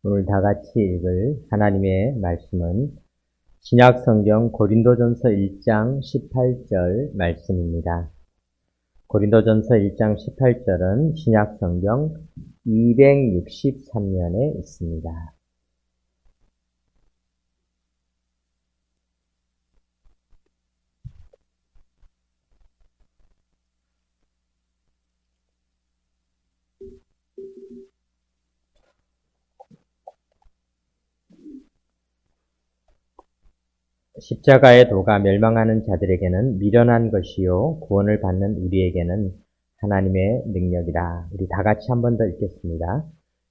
오늘 다 같이 읽을 하나님의 말씀은 신약성경 고린도전서 1장 18절 말씀입니다. 고린도전서 1장 18절은 신약성경 263면에 있습니다. 십자가의 도가 멸망하는 자들에게는 미련한 것이요 구원을 받는 우리에게는 하나님의 능력이라. 우리 다 같이 한 번 더 읽겠습니다.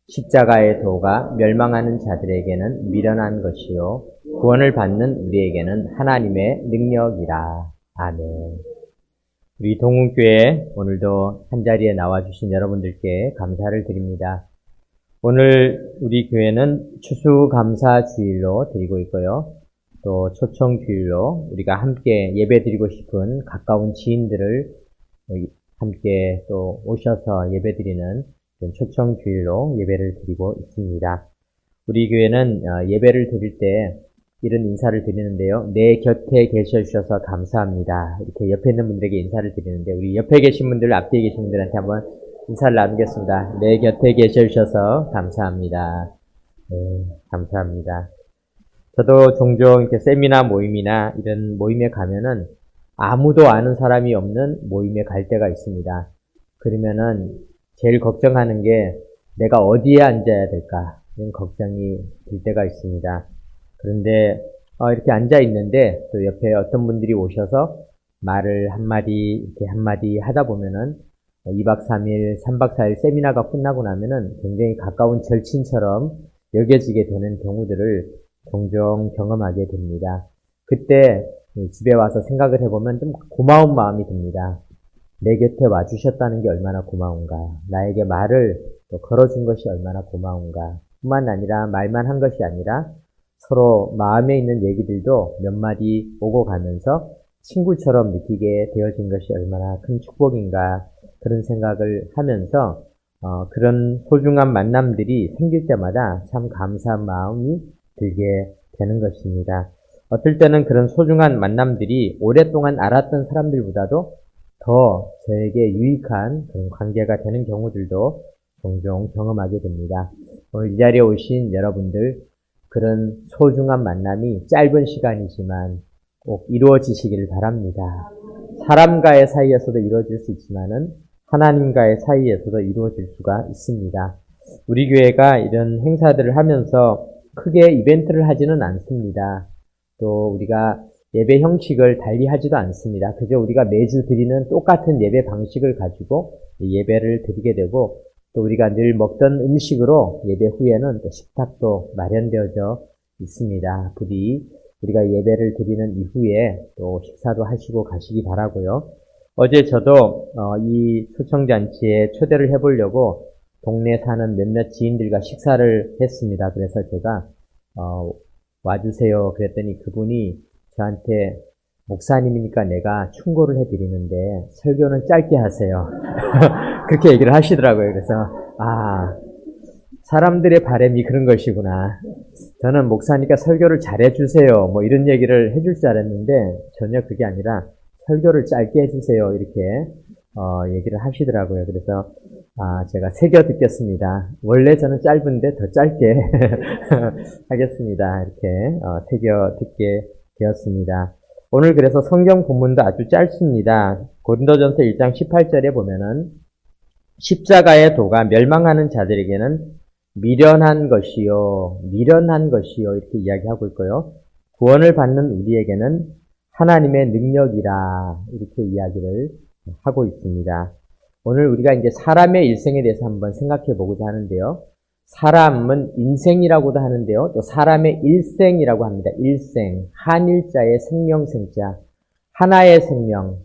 십자가의 도가 멸망하는 자들에게는 미련한 것이요 구원을 받는 우리에게는 하나님의 능력이라. 아멘. 우리 동훈교회 오늘도 한자리에 나와주신 여러분들께 감사를 드립니다. 오늘 우리 교회는 추수감사주일로 드리고 있고요. 또 초청주일로 우리가 함께 예배드리고 싶은 가까운 지인들을 함께 또 오셔서 예배드리는 초청주일로 예배를 드리고 있습니다. 우리 교회는 예배를 드릴 때 이런 인사를 드리는데요. 내 곁에 계셔주셔서 감사합니다. 이렇게 옆에 있는 분들에게 인사를 드리는데 우리 옆에 계신 분들, 앞뒤에 계신 분들한테 한번 인사를 나누겠습니다. 내 곁에 계셔주셔서 감사합니다. 네, 감사합니다. 저도 종종 이렇게 세미나 모임이나 이런 모임에 가면은 아무도 아는 사람이 없는 모임에 갈 때가 있습니다. 그러면은 제일 걱정하는 게 내가 어디에 앉아야 될까? 이런 걱정이 들 때가 있습니다. 그런데 이렇게 앉아 있는데 또 옆에 어떤 분들이 오셔서 말을 한마디 이렇게 한마디 하다 보면은 2박 3일, 3박 4일 세미나가 끝나고 나면은 굉장히 가까운 절친처럼 여겨지게 되는 경우들을 종종 경험하게 됩니다. 그때 집에 와서 생각을 해보면 좀 고마운 마음이 듭니다. 내 곁에 와주셨다는 게 얼마나 고마운가. 나에게 말을 또 걸어준 것이 얼마나 고마운가. 뿐만 아니라 말만 한 것이 아니라 서로 마음에 있는 얘기들도 몇 마디 오고 가면서 친구처럼 느끼게 되어진 것이 얼마나 큰 축복인가. 그런 생각을 하면서 그런 소중한 만남들이 생길 때마다 참 감사한 마음이 들게 되는 것입니다. 어떨 때는 그런 소중한 만남들이 오랫동안 알았던 사람들보다도 더 저에게 유익한 그런 관계가 되는 경우들도 종종 경험하게 됩니다. 오늘 이 자리에 오신 여러분들 그런 소중한 만남이 짧은 시간이지만 꼭 이루어지시기를 바랍니다. 사람과의 사이에서도 이루어질 수 있지만은 하나님과의 사이에서도 이루어질 수가 있습니다. 우리 교회가 이런 행사들을 하면서 크게 이벤트를 하지는 않습니다. 또 우리가 예배 형식을 달리하지도 않습니다. 그저 우리가 매주 드리는 똑같은 예배 방식을 가지고 예배를 드리게 되고 또 우리가 늘 먹던 음식으로 예배 후에는 또 식탁도 마련되어져 있습니다. 부디 우리가 예배를 드리는 이후에 또 식사도 하시고 가시기 바라고요. 어제 저도 이 초청잔치에 초대를 해보려고 동네 사는 몇몇 지인들과 식사를 했습니다. 그래서 제가 와주세요 그랬더니 그분이 저한테 목사님이니까 내가 충고를 해드리는데 설교는 짧게 하세요. 그렇게 얘기를 하시더라고요. 그래서 사람들의 바람이 그런 것이구나. 저는 목사니까 설교를 잘해주세요 뭐 이런 얘기를 해줄 줄 알았는데 전혀 그게 아니라 설교를 짧게 해주세요 이렇게 얘기를 하시더라고요. 그래서 제가 새겨 듣겠습니다. 원래 저는 짧은데 더 짧게 하겠습니다. 이렇게 새겨 듣게 되었습니다. 오늘 그래서 성경 본문도 아주 짧습니다. 고린도전서 1장 18절에 보면은 십자가의 도가 멸망하는 자들에게는 미련한 것이요 이렇게 이야기하고 있고요. 구원을 받는 우리에게는 하나님의 능력이라 이렇게 이야기를 하고 있습니다. 오늘 우리가 이제 사람의 일생에 대해서 한번 생각해 보고자 하는데요. 사람은 인생이라고도 하는데요. 또 사람의 일생이라고 합니다. 일생, 한일자의 생명생자, 하나의 생명,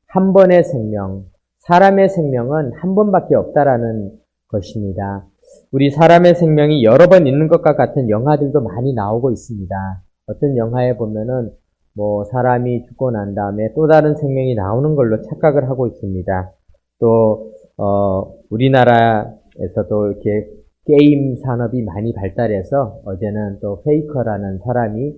한 번의 생명, 사람의 생명은 한 번밖에 없다라는 것입니다. 우리 사람의 생명이 여러 번 있는 것과 같은 영화들도 많이 나오고 있습니다. 어떤 영화에 보면은 사람이 죽고 난 다음에 또 다른 생명이 나오는 걸로 착각을 하고 있습니다. 또 우리나라에서도 이렇게 게임 산업이 많이 발달해서 어제는 또 페이커라는 사람이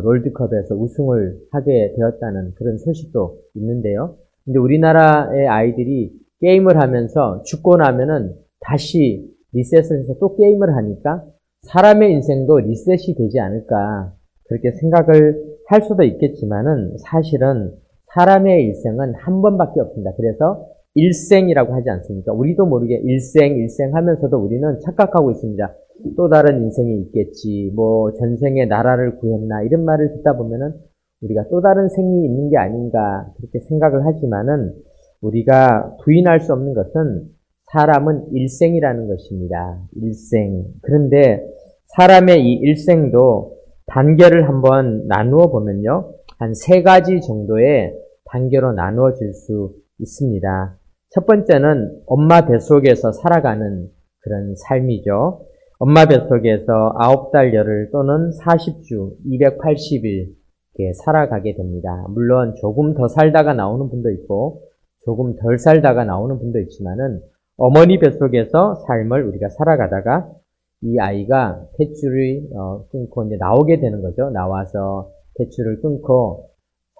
롤드컵에서 우승을 하게 되었다는 그런 소식도 있는데요. 근데 우리나라의 아이들이 게임을 하면서 죽고 나면은 다시 리셋을 해서 또 게임을 하니까 사람의 인생도 리셋이 되지 않을까 그렇게 생각을 할 수도 있겠지만은 사실은 사람의 일생은 한 번밖에 없습니다. 그래서 일생이라고 하지 않습니까? 우리도 모르게 일생 하면서도 우리는 착각하고 있습니다. 또 다른 인생이 있겠지, 뭐 전생에 나라를 구했나 이런 말을 듣다 보면은 우리가 또 다른 생이 있는 게 아닌가 그렇게 생각을 하지만은 우리가 부인할 수 없는 것은 사람은 일생이라는 것입니다. 일생. 그런데 사람의 이 일생도 단계를 한번 나누어 보면요. 한 3가지 정도의 단계로 나누어질 수 있습니다. 첫 번째는 엄마 뱃속에서 살아가는 그런 삶이죠. 엄마 뱃속에서 9달 열흘 또는 40주, 280일 살아가게 됩니다. 물론 조금 더 살다가 나오는 분도 있고 조금 덜 살다가 나오는 분도 있지만은 어머니 뱃속에서 삶을 우리가 살아가다가 이 아이가 탯줄을 끊고 이제 나오게 되는 거죠. 나와서 탯줄을 끊고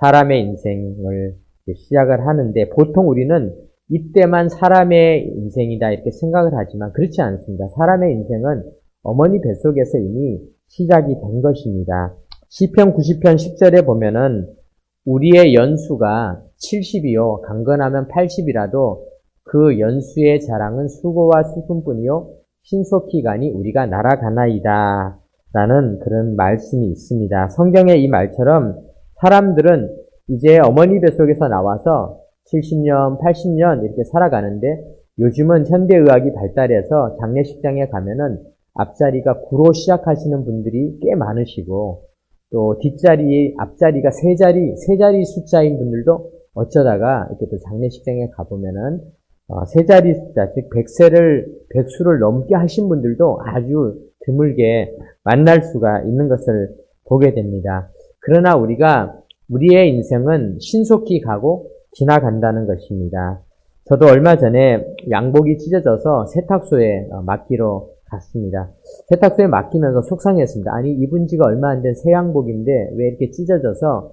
사람의 인생을 시작을 하는데 보통 우리는 이때만 사람의 인생이다 이렇게 생각을 하지만 그렇지 않습니다. 사람의 인생은 어머니 뱃속에서 이미 시작이 된 것입니다. 시편 90편 10절에 보면은 우리의 연수가 70이요 강건하면 80이라도 그 연수의 자랑은 수고와 슬픔뿐이요 신속히 가니 우리가 날아가나이다 라는 그런 말씀이 있습니다. 성경의 이 말처럼 사람들은 이제 어머니 뱃속에서 나와서 70년, 80년 이렇게 살아가는데 요즘은 현대의학이 발달해서 장례식장에 가면은 앞자리가 9로 시작하시는 분들이 꽤 많으시고 또 앞자리가 세 자리 숫자인 분들도 어쩌다가 이렇게 또 장례식장에 가보면은 세 자리 숫자, 즉 100수를 넘게 하신 분들도 아주 드물게 만날 수가 있는 것을 보게 됩니다. 그러나 우리의 인생은 신속히 가고 지나간다는 것입니다. 저도 얼마 전에 양복이 찢어져서 세탁소에 맡기러 갔습니다. 세탁소에 맡기면서 속상했습니다. 아니 입은 지가 얼마 안 된 새 양복인데 왜 이렇게 찢어져서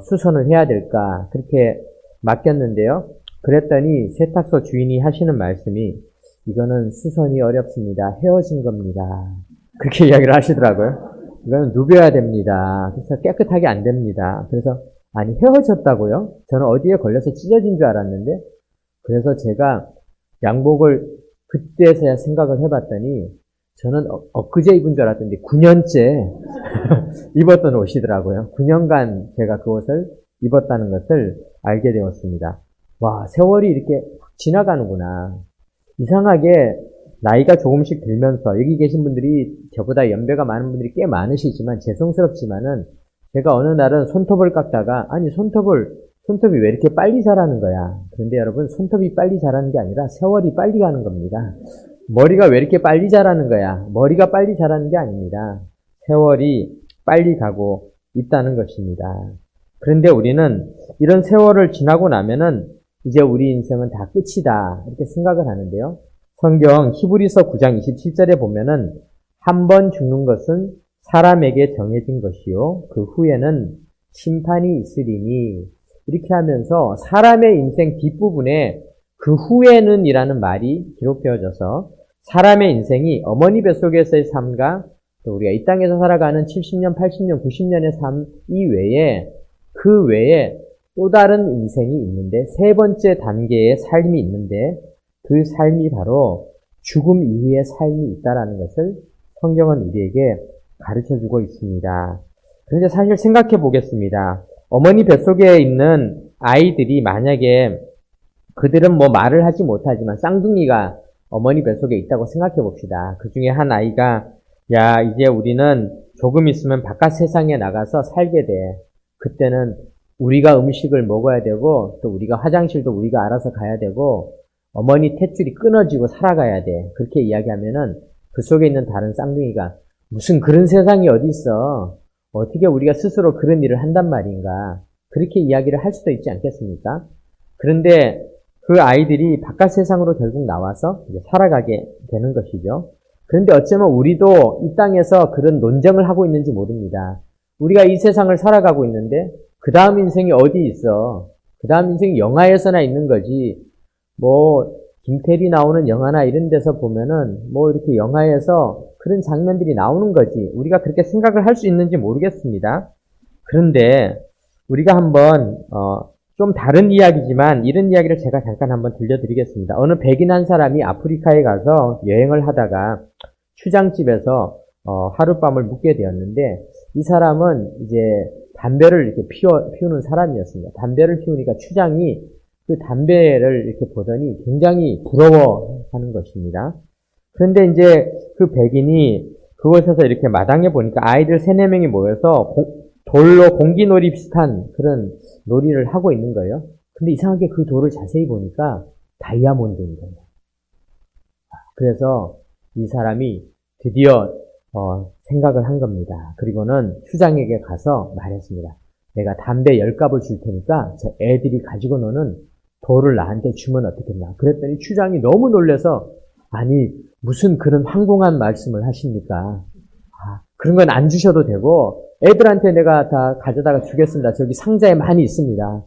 수선을 해야 될까 그렇게 맡겼는데요. 그랬더니 세탁소 주인이 하시는 말씀이 이거는 수선이 어렵습니다. 헤어진 겁니다. 그렇게 이야기를 하시더라고요. 이거는 누벼야 됩니다. 그래서 깨끗하게 안 됩니다. 그래서 아니 헤어졌다고요? 저는 어디에 걸려서 찢어진 줄 알았는데 그래서 제가 양복을 그때서야 생각을 해봤더니 저는 엊그제 입은 줄 알았던데 9년째 입었던 옷이더라고요. 9년간 제가 그 옷을 입었다는 것을 알게 되었습니다. 와, 세월이 이렇게 지나가는구나. 이상하게 나이가 조금씩 들면서 여기 계신 분들이 저보다 연배가 많은 분들이 꽤 많으시지만 죄송스럽지만은 제가 어느 날은 손톱을 깎다가 아니 손톱이 왜 이렇게 빨리 자라는 거야. 그런데 여러분 손톱이 빨리 자라는 게 아니라 세월이 빨리 가는 겁니다. 머리가 왜 이렇게 빨리 자라는 거야. 머리가 빨리 자라는 게 아닙니다. 세월이 빨리 가고 있다는 것입니다. 그런데 우리는 이런 세월을 지나고 나면은 이제 우리 인생은 다 끝이다 이렇게 생각을 하는데요. 성경 히브리서 9장 27절에 보면은 한 번 죽는 것은 사람에게 정해진 것이요 그 후에는 심판이 있으리니 이렇게 하면서 사람의 인생 뒷부분에 그 후에는 이라는 말이 기록되어져서 사람의 인생이 어머니 뱃속에서의 삶과 또 우리가 이 땅에서 살아가는 70년, 80년, 90년의 삶 이외에 그 외에 또 다른 인생이 있는데 세 번째 단계의 삶이 있는데 그 삶이 바로 죽음 이후의 삶이 있다라는 것을 성경은 우리에게 가르쳐주고 있습니다. 그런데 사실 생각해 보겠습니다. 어머니 뱃속에 있는 아이들이 만약에 그들은 뭐 말을 하지 못하지만 쌍둥이가 어머니 뱃속에 있다고 생각해 봅시다. 그 중에 한 아이가 야 이제 우리는 조금 있으면 바깥 세상에 나가서 살게 돼. 그때는 우리가 음식을 먹어야 되고 또 우리가 화장실도 우리가 알아서 가야 되고 어머니 탯줄이 끊어지고 살아가야 돼. 그렇게 이야기하면은 그 속에 있는 다른 쌍둥이가 무슨 그런 세상이 어디 있어. 어떻게 우리가 스스로 그런 일을 한단 말인가. 그렇게 이야기를 할 수도 있지 않겠습니까? 그런데 그 아이들이 바깥 세상으로 결국 나와서 이제 살아가게 되는 것이죠. 그런데 어쩌면 우리도 이 땅에서 그런 논쟁을 하고 있는지 모릅니다. 우리가 이 세상을 살아가고 있는데 그 다음 인생이 어디 있어? 그 다음 인생이 영화에서나 있는 거지. 뭐 김태리 나오는 영화나 이런 데서 보면은 뭐 이렇게 영화에서 그런 장면들이 나오는 거지. 우리가 그렇게 생각을 할 수 있는지 모르겠습니다. 그런데 우리가 한번 좀 다른 이야기지만 이런 이야기를 제가 잠깐 한번 들려드리겠습니다. 어느 백인 한 사람이 아프리카에 가서 여행을 하다가 추장집에서 하룻밤을 묵게 되었는데 이 사람은 이제 담배를 이렇게 피우는 사람이었습니다. 담배를 피우니까 추장이 그 담배를 이렇게 보더니 굉장히 부러워하는 것입니다. 그런데 이제 그 백인이 그곳에서 이렇게 마당에 보니까 아이들 3, 4명이 모여서 돌로 공기놀이 비슷한 그런 놀이를 하고 있는 거예요. 근데 이상하게 그 돌을 자세히 보니까 다이아몬드인 거예요. 그래서 이 사람이 드디어 생각을 한 겁니다. 그리고는 추장에게 가서 말했습니다. 내가 담배 10갑을 줄 테니까 저 애들이 가지고 노는 돌을 나한테 주면 어떻겠나. 그랬더니 추장이 너무 놀라서 아니 무슨 그런 황공한 말씀을 하십니까? 그런 건 안 주셔도 되고 애들한테 내가 다 가져다가 주겠습니다. 저기 상자에 많이 있습니다.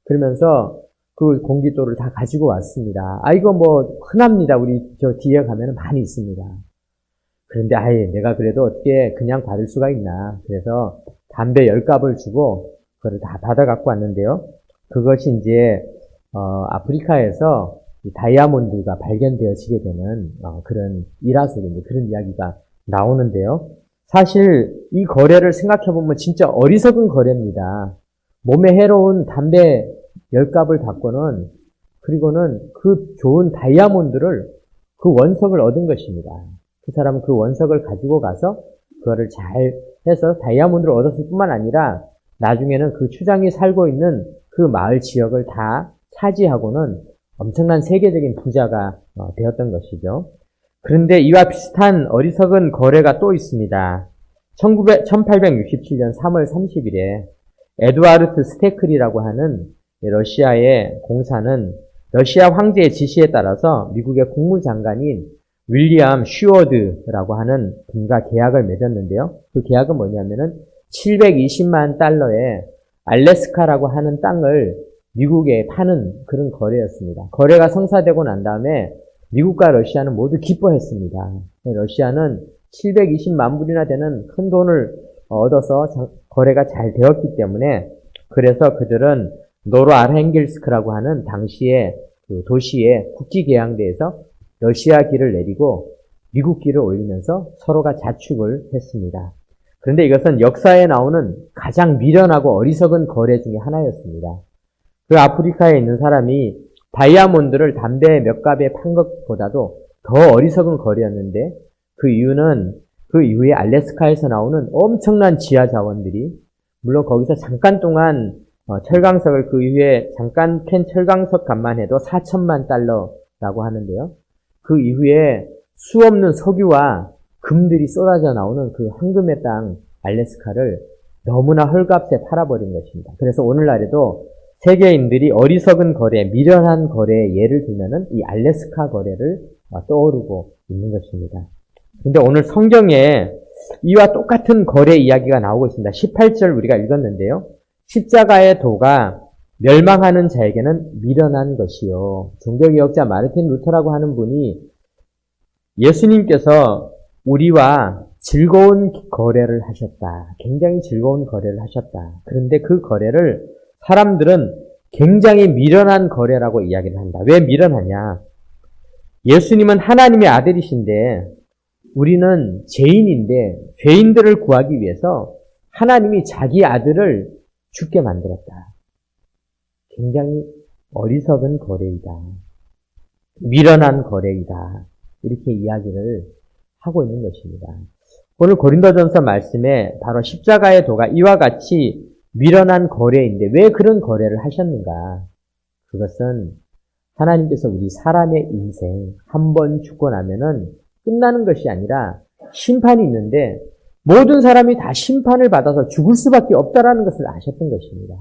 그러면서 그 공기돌을 다 가지고 왔습니다. 이거 뭐 흔합니다. 우리 저 뒤에 가면은 많이 있습니다. 그런데 내가 그래도 어떻게 그냥 받을 수가 있나. 그래서 담배 10갑을 주고 그걸 다 받아 갖고 왔는데요. 그것이 이제 아프리카에서 이 다이아몬드가 발견되어지게 되는 그런 일화 속에 이제 그런 이야기가 나오는데요. 사실 이 거래를 생각해보면 진짜 어리석은 거래입니다. 몸에 해로운 담배 10갑을 받고는 그리고는 그 좋은 다이아몬드를 그 원석을 얻은 것입니다. 그 사람은 그 원석을 가지고 가서 그거를 잘 해서 다이아몬드를 얻었을 뿐만 아니라 나중에는 그 추장이 살고 있는 그 마을 지역을 다 차지하고는 엄청난 세계적인 부자가 되었던 것이죠. 그런데 이와 비슷한 어리석은 거래가 또 있습니다. 1867년 3월 30일에 에드와르트 스테클이라고 하는 러시아의 공사는 러시아 황제의 지시에 따라서 미국의 국무장관인 윌리엄 슈워드라고 하는 분과 계약을 맺었는데요. 그 계약은 뭐냐면은 720만 달러의 알래스카라고 하는 땅을 미국에 파는 그런 거래였습니다. 거래가 성사되고 난 다음에 미국과 러시아는 모두 기뻐했습니다. 러시아는 720만 불이나 되는 큰 돈을 얻어서 거래가 잘 되었기 때문에 그래서 그들은 노르아르헨길스크라고 하는 당시의 그 도시의 국기계양대에서 러시아 기를 내리고 미국 기를 올리면서 서로가 자축을 했습니다. 그런데 이것은 역사에 나오는 가장 미련하고 어리석은 거래 중에 하나였습니다. 그 아프리카에 있는 사람이 다이아몬드를 담배 몇 갑에 판 것보다도 더 어리석은 거래였는데 그 이유는 그 이후에 알래스카에서 나오는 엄청난 지하 자원들이 물론 거기서 잠깐 동안 철강석을 그 이후에 잠깐 캔 철강석 값만 해도 4천만 달러라고 하는데요. 그 이후에 수없는 석유와 금들이 쏟아져 나오는 그 황금의 땅 알래스카를 너무나 헐값에 팔아버린 것입니다. 그래서 오늘날에도 세계인들이 어리석은 거래, 미련한 거래의 예를 들면은 이 알래스카 거래를 떠오르고 있는 것입니다. 근데 오늘 성경에 이와 똑같은 거래 이야기가 나오고 있습니다. 18절 우리가 읽었는데요. 십자가의 도가 멸망하는 자에게는 미련한 것이요. 종교개혁자 마르틴 루터라고 하는 분이 예수님께서 우리와 즐거운 거래를 하셨다. 굉장히 즐거운 거래를 하셨다. 그런데 그 거래를 사람들은 굉장히 미련한 거래라고 이야기를 한다. 왜 미련하냐? 예수님은 하나님의 아들이신데 우리는 죄인인데 죄인들을 구하기 위해서 하나님이 자기 아들을 죽게 만들었다. 굉장히 어리석은 거래이다. 미련한 거래이다. 이렇게 이야기를 하고 있는 것입니다. 오늘 고린도전서 말씀에 바로 십자가의 도가 이와 같이 미련한 거래인데 왜 그런 거래를 하셨는가? 그것은 하나님께서 우리 사람의 인생 한 번 죽고 나면은 끝나는 것이 아니라 심판이 있는데 모든 사람이 다 심판을 받아서 죽을 수밖에 없다라는 것을 아셨던 것입니다.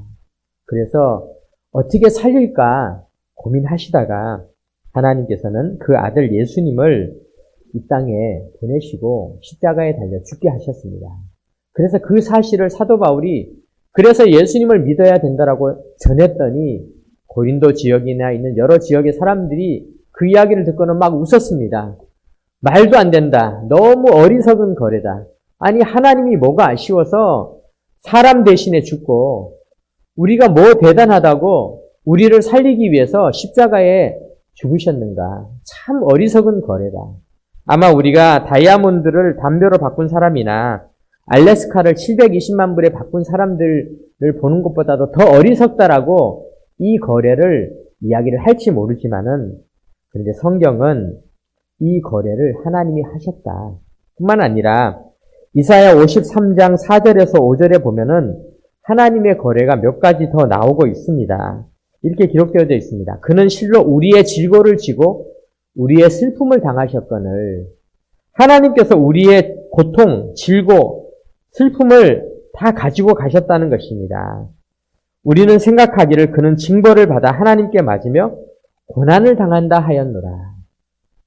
그래서 어떻게 살릴까 고민하시다가 하나님께서는 그 아들 예수님을 이 땅에 보내시고 십자가에 달려 죽게 하셨습니다. 그래서 그 사실을 사도 바울이 그래서 예수님을 믿어야 된다라고 전했더니 고린도 지역이나 있는 여러 지역의 사람들이 그 이야기를 듣고는 막 웃었습니다. 말도 안 된다. 너무 어리석은 거래다. 아니 하나님이 뭐가 아쉬워서 사람 대신에 죽고 우리가 뭐 대단하다고 우리를 살리기 위해서 십자가에 죽으셨는가. 참 어리석은 거래다. 아마 우리가 다이아몬드를 담배로 바꾼 사람이나 알래스카를 720만 불에 바꾼 사람들을 보는 것보다도 더 어리석다라고 이 거래를 이야기를 할지 모르지만은 그런데 성경은 이 거래를 하나님이 하셨다. 뿐만 아니라 이사야 53장 4절에서 5절에 보면은 하나님의 거래가 몇 가지 더 나오고 있습니다. 이렇게 기록되어져 있습니다. 그는 실로 우리의 질고를 지고 우리의 슬픔을 당하셨거늘 하나님께서 우리의 고통, 질고, 슬픔을 다 가지고 가셨다는 것입니다. 우리는 생각하기를 그는 징벌을 받아 하나님께 맞으며 고난을 당한다 하였노라.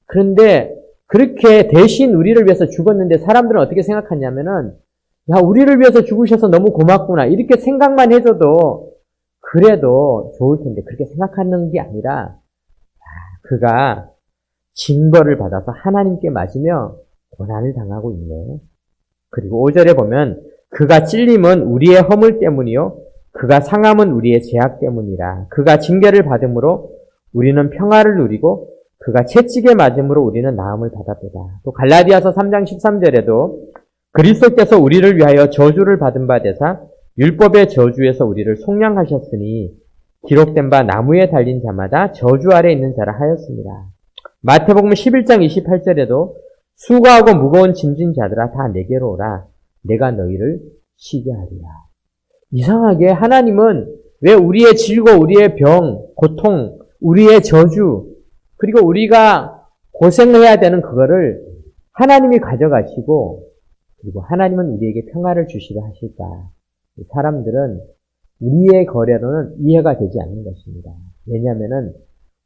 그런데 그렇게 대신 우리를 위해서 죽었는데 사람들은 어떻게 생각하냐면은 야 우리를 위해서 죽으셔서 너무 고맙구나 이렇게 생각만 해줘도 그래도 좋을 텐데 그렇게 생각하는 게 아니라 그가 징벌을 받아서 하나님께 맞으며 고난을 당하고 있네. 그리고 5절에 보면 그가 찔림은 우리의 허물 때문이요 그가 상함은 우리의 죄악 때문이라. 그가 징계를 받음으로 우리는 평화를 누리고 그가 채찍에 맞음으로 우리는 나음을 받았도다. 또 갈라디아서 3장 13절에도 그리스도께서 우리를 위하여 저주를 받은 바 되사 율법의 저주에서 우리를 속량하셨으니 기록된 바 나무에 달린 자마다 저주 아래 있는 자라 하였습니다. 마태복음 11장 28절에도 수고하고 무거운 짐진 자들아 다 내게로 오라. 내가 너희를 쉬게 하리라. 이상하게 하나님은 왜 우리의 질고 우리의 병, 고통, 우리의 저주 그리고 우리가 고생해야 되는 그거를 하나님이 가져가시고 그리고 하나님은 우리에게 평화를 주시려 하실까? 사람들은 우리의 거래로는 이해가 되지 않는 것입니다. 왜냐하면은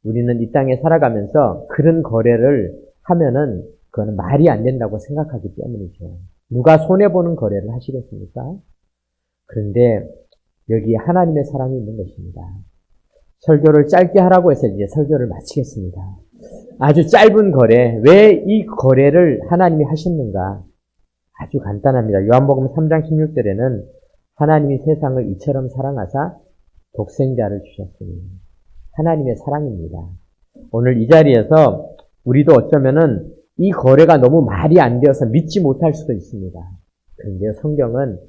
우리는 이 땅에 살아가면서 그런 거래를 하면은 그거는 말이 안 된다고 생각하기 때문이죠. 누가 손해보는 거래를 하시겠습니까? 그런데 여기에 하나님의 사랑이 있는 것입니다. 설교를 짧게 하라고 해서 이제 설교를 마치겠습니다. 아주 짧은 거래, 왜 이 거래를 하나님이 하셨는가? 아주 간단합니다. 요한복음 3장 16절에는 하나님이 세상을 이처럼 사랑하사 독생자를 주셨으니 하나님의 사랑입니다. 오늘 이 자리에서 우리도 어쩌면은 이 거래가 너무 말이 안 되어서 믿지 못할 수도 있습니다. 그런데 성경은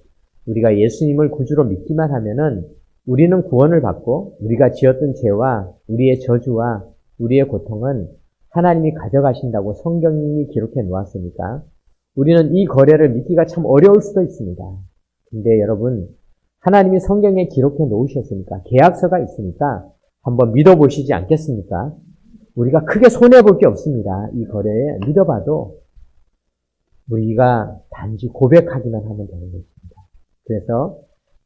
우리가 예수님을 구주로 믿기만 하면은 우리는 구원을 받고 우리가 지었던 죄와 우리의 저주와 우리의 고통은 하나님이 가져가신다고 성경이 기록해 놓았으니까 우리는 이 거래를 믿기가 참 어려울 수도 있습니다. 근데 여러분 하나님이 성경에 기록해 놓으셨으니까 계약서가 있으니까 한번 믿어보시지 않겠습니까? 우리가 크게 손해볼 게 없습니다. 이 거래에 믿어봐도 우리가 단지 고백하기만 하면 되는 것입니다. 그래서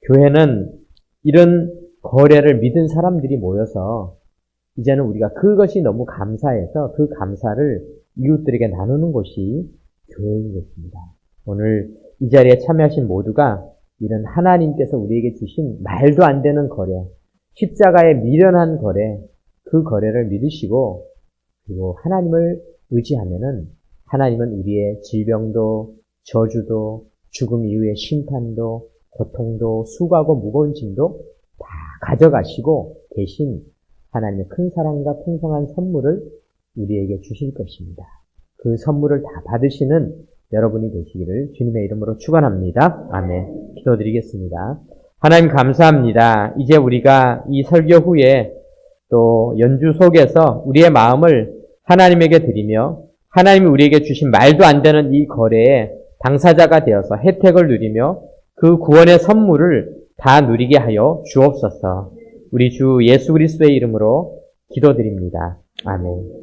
교회는 이런 거래를 믿은 사람들이 모여서 이제는 우리가 그것이 너무 감사해서 그 감사를 이웃들에게 나누는 곳이 교회인 것입니다. 오늘 이 자리에 참여하신 모두가 이런 하나님께서 우리에게 주신 말도 안 되는 거래, 십자가에 미련한 거래, 그 거래를 믿으시고 그리고 하나님을 의지하면은 하나님은 우리의 질병도 저주도 죽음 이후의 심판도 고통도 수고하고 무거운 짐도 다 가져가시고 대신 하나님의 큰 사랑과 풍성한 선물을 우리에게 주실 것입니다. 그 선물을 다 받으시는 여러분이 되시기를 주님의 이름으로 축원합니다. 아멘. 기도드리겠습니다. 하나님 감사합니다. 이제 우리가 이 설교 후에 또 연주 속에서 우리의 마음을 하나님에게 드리며 하나님이 우리에게 주신 말도 안 되는 이 거래에 당사자가 되어서 혜택을 누리며 그 구원의 선물을 다 누리게 하여 주옵소서. 우리 주 예수 그리스도의 이름으로 기도드립니다. 아멘.